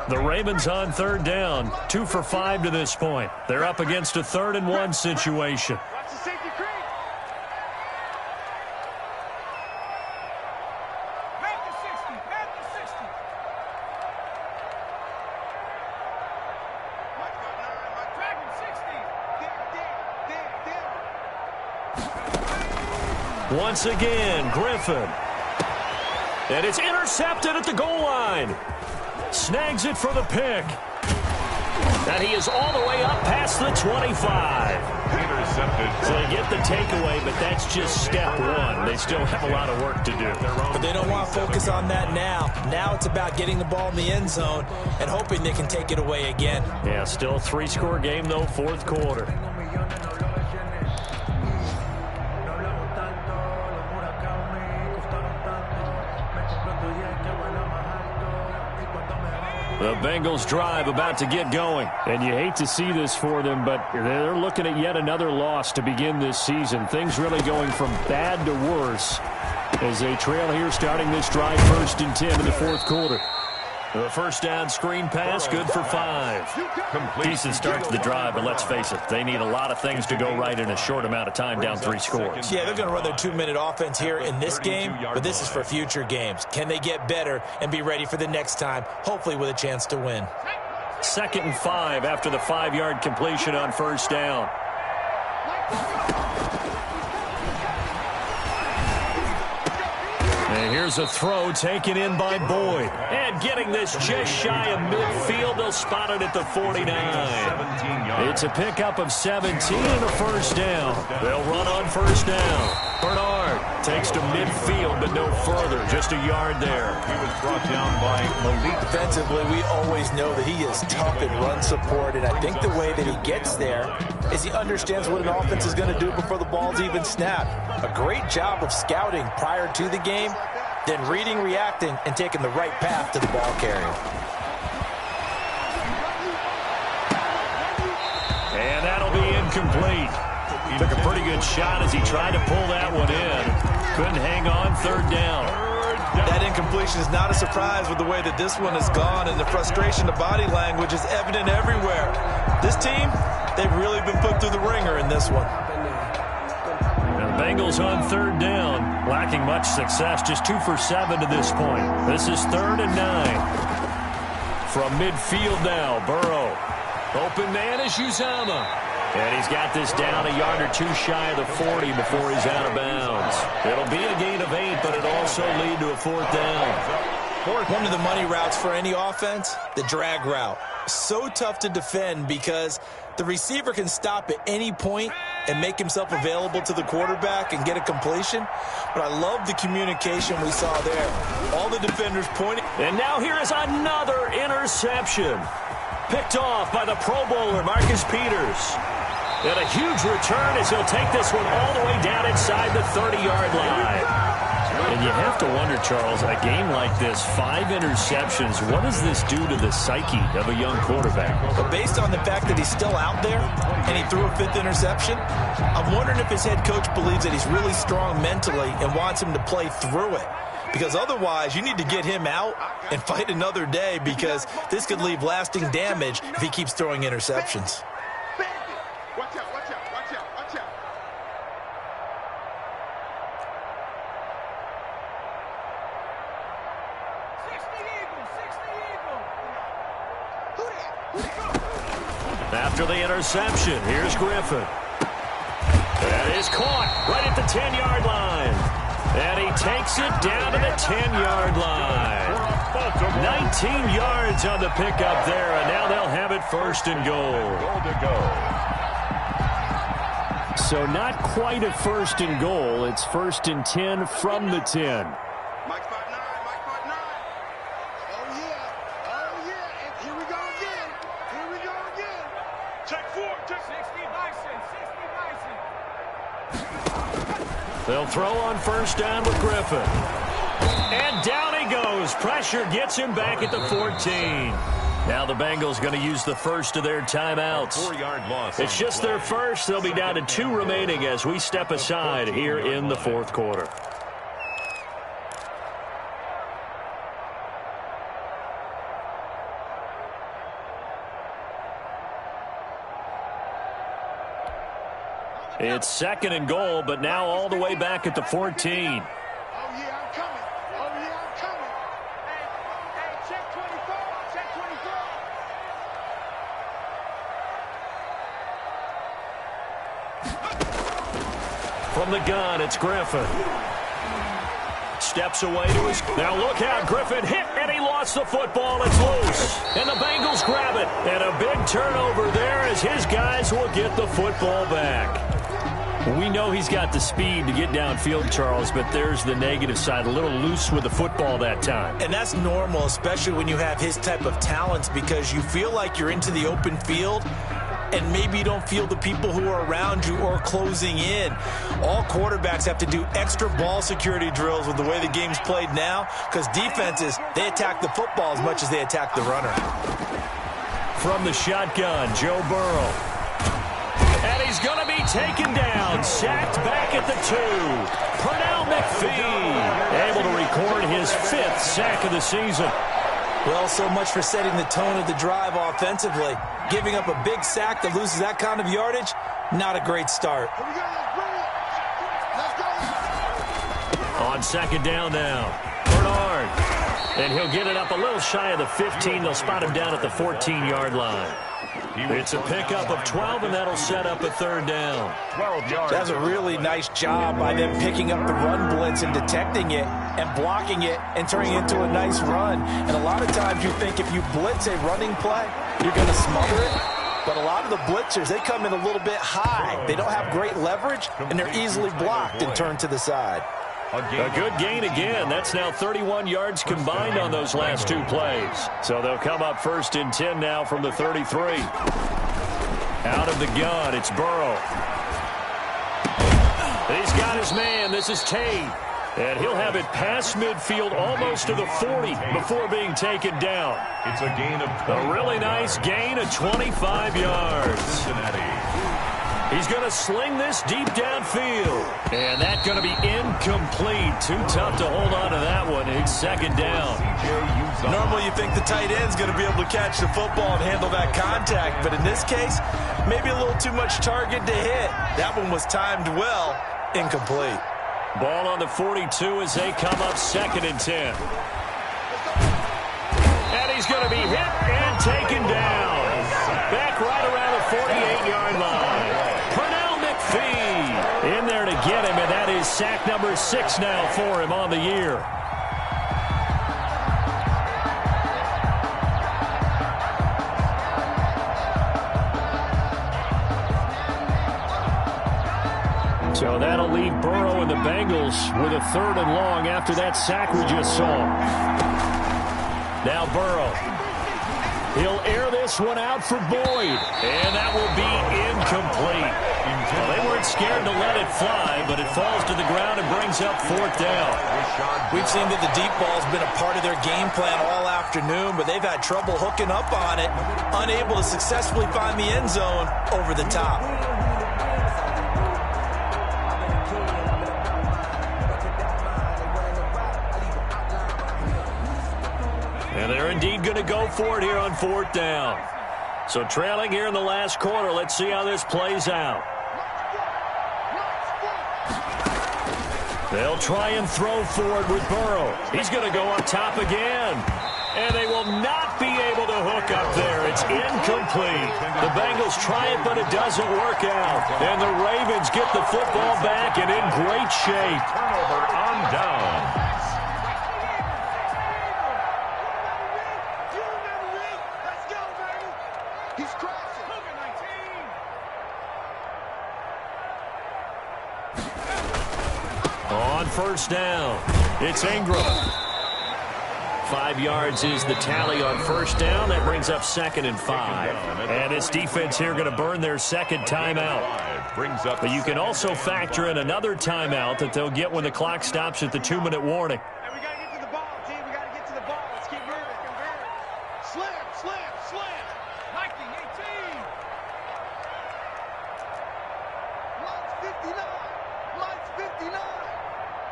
The Ravens on 3rd down, 2 for 5 to this point. They're up against a 3rd and 1 situation. Watch the safety creep. Back to 60, back to 60. Mike got 9, Mike dragging 60. Damn. Once again, Griffin. And it's intercepted at the goal line. Snags it for the pick. And he is all the way up past the 25. Intercepted. So they get the takeaway, but that's just step 1. They still have a lot of work to do. But they don't want to focus on that now. Now it's about getting the ball in the end zone and hoping they can take it away again. Yeah, still a 3-score game, though, 4th quarter. The Bengals drive about to get going. And you hate to see this for them, but they're looking at yet another loss to begin this season. Things really going from bad to worse as they trail here starting this drive 1st and 10 in the 4th quarter. The first down screen pass, good for 5. Decent start to the drive, but let's face it, they need a lot of things to go right in a short amount of time, down 3 scores. Yeah, they're going to run their 2-minute offense here in this game, but this is for future games. Can they get better and be ready for the next time, hopefully with a chance to win? 2nd and 5 after the 5-yard completion on first down. And here's a throw taken in by Boyd. And getting this just shy of midfield, they'll spot it at the 49. It's a pickup of 17 and a first down. They'll run on first down. Bernard takes to midfield, but no further. Just a yard there. He was brought down by Malik. Defensively, we always know that he is tough in run support, and I think the way that he gets there is he understands what an offense is going to do before the ball's even snapped. A great job of scouting prior to the game, then reading, reacting, and taking the right path to the ball carrier. And that'll be incomplete. He took a pretty good shot as he tried to pull that one in. Couldn't hang on, 3rd down. That incompletion is not a surprise with the way that this one has gone, and the frustration, the body language is evident everywhere. This team, they've really been put through the ringer in this one. And the Bengals on 3rd down, lacking much success, just 2 for 7 to this point. This is 3rd and 9. From midfield now, Burrow. Open man is Uzomah. And he's got this down a yard or 2 shy of the 40 before he's out of bounds. It'll be a gain of 8, but it'll also lead to a 4th down. One of the money routes for any offense, the drag route. So tough to defend because the receiver can stop at any point and make himself available to the quarterback and get a completion. But I love the communication we saw there. All the defenders pointing. And now here is another interception. Picked off by the Pro Bowler, Marcus Peters. And a huge return as he'll take this one all the way down inside the 30-yard line. And you have to wonder, Charles, a game like this, 5 interceptions, what does this do to the psyche of a young quarterback? But based on the fact that he's still out there and he threw a 5th interception, I'm wondering if his head coach believes that he's really strong mentally and wants him to play through it. Because otherwise, you need to get him out and fight another day, because this could leave lasting damage if he keeps throwing interceptions. Watch out, watch out, watch out, watch out. After the interception, here's Griffin. That is caught right at the 10-yard line. And he takes it down to the 10-yard line. 19 yards on the pickup there, and now they'll have it 1st and goal. So not quite a 1st and goal. It's 1st and 10 from the 10. Mike 5-9, Mike 5-9. Oh, yeah. Oh, yeah. And here we go again. Here we go again. Check 4, check 60 Bison, 60 Bison. They'll throw on 1st down with Griffin. And down he goes. Pressure gets him back at the 14. Now the Bengals going to use the first of their timeouts. 4-yard loss. It's just their first. They'll be down to 2 remaining as we step aside here in the 4th quarter. It's 2nd and goal, but now all the way back at the 14. Oh, yeah, I'm coming. Oh, yeah, I'm coming. Hey, check 24. Check 24. From the gun, it's Griffin. Steps away to his... Now look out, Griffin hit, and he lost the football. It's loose. And the Bengals grab it. And a big turnover there as his guys will get the football back. We know he's got the speed to get downfield, Charles, but there's the negative side. A little loose with the football that time. And that's normal, especially when you have his type of talents, because you feel like you're into the open field and maybe you don't feel the people who are around you or closing in. All quarterbacks have to do extra ball security drills with the way the game's played now, because defenses, they attack the football as much as they attack the runner. From the shotgun, Joe Burrow. And he's going to be taken down, sacked back at the 2. Pernell McPhee able to record his 5th sack of the season. Well, so much for setting the tone of the drive offensively. Giving up a big sack that loses that kind of yardage, not a great start. On 2nd down now, Bernard. And he'll get it up a little shy of the 15. They'll spot him down at the 14-yard line. It's a pickup of 12, and that'll set up a third down. 12 yards. That's a really nice job by them picking up the run blitz and detecting it and blocking it and turning it into a nice run. And a lot of times you think if you blitz a running play, you're going to smother it. But a lot of the blitzers, they come in a little bit high. They don't have great leverage, and they're easily blocked and turned to the side. A good gain again. That's now 31 yards combined on those last two plays. So they'll come up 1st and 10 now from the 33. Out of the gun, it's Burrow. He's got his man. This is Tate. And he'll have it past midfield almost to the 40 before being taken down. It's a gain of 20. A really nice gain of 25 yards. Cincinnati. He's going to sling this deep downfield. And that's going to be incomplete. Too tough to hold on to that one. It's 2nd down. Normally you think the tight end's going to be able to catch the football and handle that contact. But in this case, maybe a little too much target to hit. That one was timed well. Incomplete. Ball on the 42 as they come up 2nd and 10. And he's going to be hit and taken down. Back right around the 48-yard line. In there to get him, and that is sack number 6 now for him on the year. So that'll leave Burrow and the Bengals with a 3rd and long after that sack we just saw. Now Burrow. He'll air this one out for Boyd, and that will be incomplete. Well, they weren't scared to let it fly, but it falls to the ground and brings up 4th down. We've seen that the deep ball's been a part of their game plan all afternoon, but they've had trouble hooking up on it, unable to successfully find the end zone over the top. And they're indeed going to go for it here on 4th down. So trailing here in the last quarter. Let's see how this plays out. They'll try and throw for it with Burrow. He's going to go up top again. And they will not be able to hook up there. It's incomplete. The Bengals try it, but it doesn't work out. And the Ravens get the football back and in great shape. Turnover on down. On 1st down, it's Ingram. 5 yards is the tally on 1st down. That brings up 2nd and 5. And this defense here going to burn their 2nd timeout. But you can also factor in another timeout that they'll get when the clock stops at the 2-minute warning. Hey, we got to get to the ball, team. We got to get to the ball. Let's keep moving. Slam, slam, slam. Nike 18. Lights 59. Lights 59.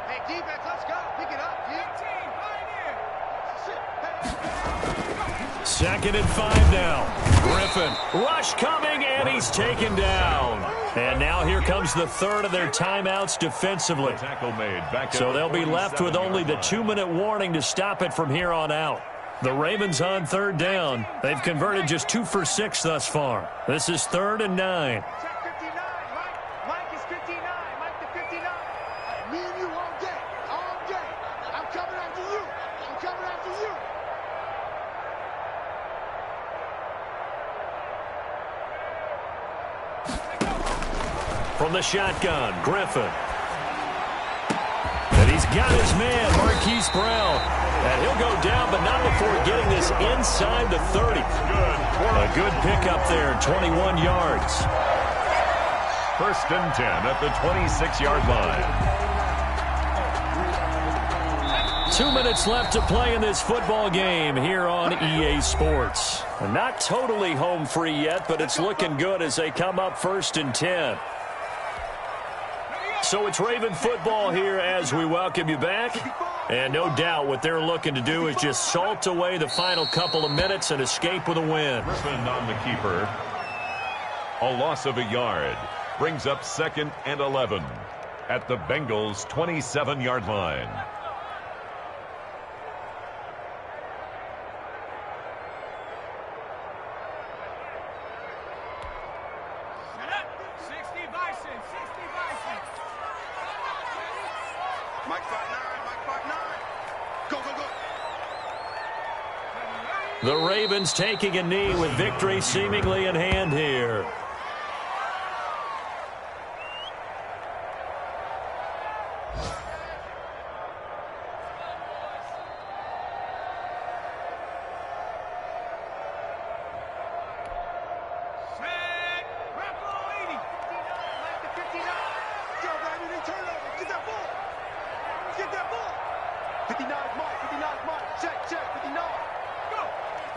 Hey, defense, let's go. Pick it up, team. 18, pioneer. 2nd and 5 now. Griffin, rush coming, and he's taken down. And now here comes the 3rd of their timeouts defensively. So they'll be left with only the 2-minute warning to stop it from here on out. The Ravens on 3rd down. They've converted just 2 for 6 thus far. This is 3rd and 9. Check 59. Mike is 59. Mike the 59. Me and you all day. All day. I'm coming after you. I'm coming after you. From the shotgun, Griffin. And he's got his man, Marquise Brown. And he'll go down, but not before getting this inside the 30. A good pickup there, 21 yards. 1st and 10 at the 26-yard line. 2 minutes left to play in this football game here on EA Sports. Not totally home free yet, but it's looking good as they come up 1st and 10. So it's Raven football here as we welcome you back. And no doubt what they're looking to do is just salt away the final couple of minutes and escape with a win. Griffin on the keeper. A loss of a yard. Brings up 2nd and 11 at the Bengals' 27-yard line. Mike 5'9", Mike 5'9". Go, go, go. The Ravens taking a knee with victory seemingly in hand here.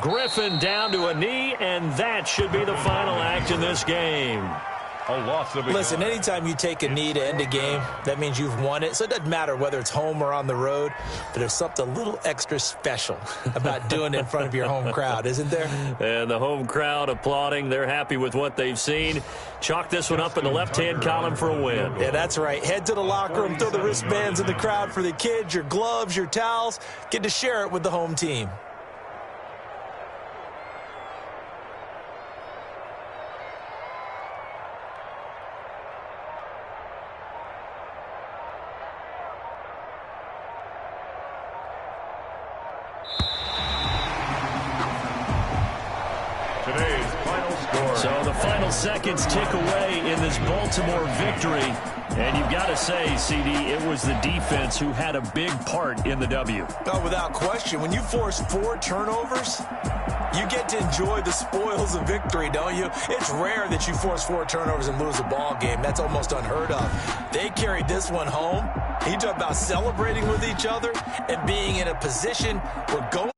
Griffin down to a knee, and that should be the final act in this game. A loss of a Listen, anytime you take a knee to end a game, that means you've won it. So it doesn't matter whether it's home or on the road, but there's something a little extra special about doing it in front of your home crowd, isn't there? And the home crowd applauding. They're happy with what they've seen. Chalk this one up in the left-hand column for a win. Yeah, that's right. Head to the locker room, throw the wristbands in the crowd for the kids, your gloves, your towels. Get to share it with the home team. So the final seconds tick away in this Baltimore victory. And you've got to say, CD, it was the defense who had a big part in the W. Oh, without question. When you force 4 turnovers, you get to enjoy the spoils of victory, don't you? It's rare that you force 4 turnovers and lose a ball game. That's almost unheard of. They carried this one home. You talk about celebrating with each other and being in a position where going